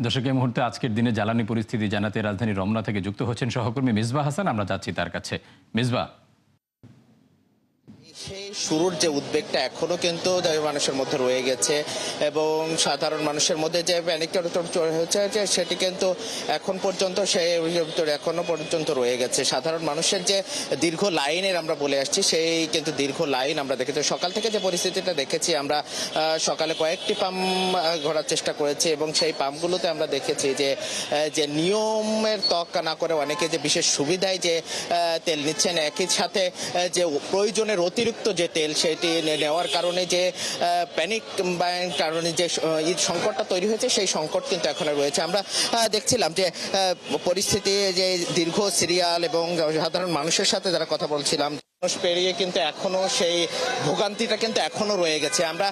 দর্শক, এই মুহূর্তে আজকের দিনে জ্বালানি পরিস্থিতি জানাতে রাজধানী রমনা থেকে যুক্ত হচ্ছেন সহকর্মী মিসবাহ হাসান। আমরা যাচ্ছি তার কাছে। মিসবাহ, সেই শুরুর যে উদ্বেগটা এখনো কিন্তু মানুষের মধ্যে রয়ে গেছে এবং সাধারণ মানুষের মধ্যে যে প্যানিকটা হচ্ছে যে সেটি কিন্তু এখন পর্যন্ত এখনো পর্যন্ত রয়ে গেছে। সাধারণ মানুষের যে দীর্ঘ লাইনের আমরা বলে আসছি, সেই কিন্তু দীর্ঘ লাইন আমরা দেখেছি। সকাল থেকে যে পরিস্থিতিটা দেখেছি আমরা, সকালে কয়েকটি পাম্প ঘোরার চেষ্টা করেছি এবং সেই পাম্পগুলোতে আমরা দেখেছি যে নিয়মের তোয়াক্কা না করে অনেকে যে বিশেষ সুবিধায় যে তেল নিচ্ছেন, একই সাথে যে প্রয়োজনের অতিরিক্ত যে তেল সেটি নেওয়ার কারণে যে প্যানিক কারণে যে ঈদ সংকটটা তৈরি হয়েছে, সেই সংকট কিন্তু এখনো রয়েছে। আমরা দেখছিলাম যে পরিস্থিতি যে দীর্ঘ সিরিয়াল এবং সাধারণ মানুষের সাথে যারা কথা বলছিলাম, মানুষ পেরিয়ে কিন্তু এখনো সেই ভোগান্তিটা কিন্তু এখনো রয়ে গেছে। আমরা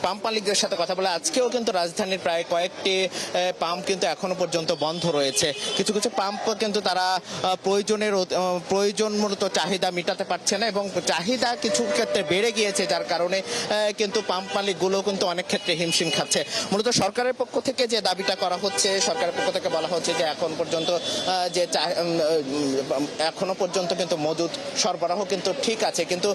পাম্প মালিকদের সাথে কথা বলে আজকেও কিন্তু রাজধানীর প্রায় কয়েকটি পাম্প কিন্তু এখনো পর্যন্ত বন্ধ রয়েছে। কিছু কিছু পাম্প কিন্তু তারা প্রয়োজন মূলত চাহিদা মেটাতে পারছে না এবং চাহিদা কিছু ক্ষেত্রে বেড়ে গিয়েছে, যার কারণে কিন্তু পাম্প মালিকগুলো কিন্তু অনেক ক্ষেত্রে হিমশিম খাচ্ছে। মূলত সরকারের পক্ষ থেকে যে দাবিটা করা হচ্ছে, সরকারের পক্ষ থেকে বলা হচ্ছে যে এখন পর্যন্ত যে এখনো পর্যন্ত কিন্তু মজুদ সরবরাহ কিন্তু ঠিক আছে, কিন্তু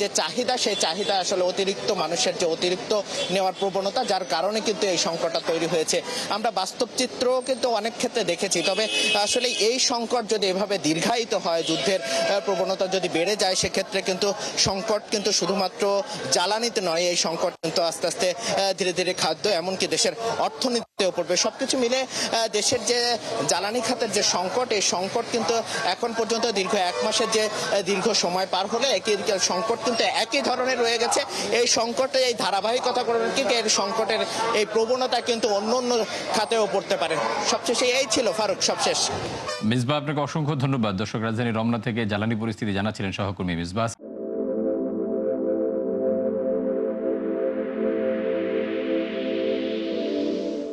যে চাহিদা, সেই চাহিদা আসলে অতিরিক্ত, মানুষের যে অতিরিক্ত নেওয়ার প্রবণতা, যার কারণে কিন্তু এই সংকটটা তৈরি হয়েছে। আমরা বাস্তব চিত্র কিন্তু অনেক ক্ষেত্রে দেখেছি। তবে আসলে এই সংকট যদি এভাবে দীর্ঘায়িত হয়, যুদ্ধের প্রবণতা যদি বেড়ে যায়, সেক্ষেত্রে কিন্তু সংকট কিন্তু শুধুমাত্র জ্বালানিতে নয়, এই সংকট কিন্তু আস্তে আস্তে ধীরে ধীরে খাদ্য, এমনকি দেশের অর্থনীতিতেও পড়বে। সবকিছু মিলে দেশের যে জ্বালানি খাতের যে সংকট, এই সংকট কিন্তু এখন পর্যন্ত দীর্ঘ এক মাসের যে দীর্ঘ সময় পার হলে একই সংকট কিন্তু একই ধরনের রয়ে গেছে। এই সংকটে এই ধারাবাহিকতা করে এর সংকটের এই প্রবণতা কিন্তু অন্য অন্য খাতেও পড়তে পারে। সবশেষে এই ছিল ফারুক, সবশেষ। মিসবাহ, আপনাকে অসংখ্য ধন্যবাদ। দর্শক, রাজধানী রমনা থেকে জ্বালানি পরিস্থিতি জানাচ্ছিলেন সহকর্মী মিসবাহ।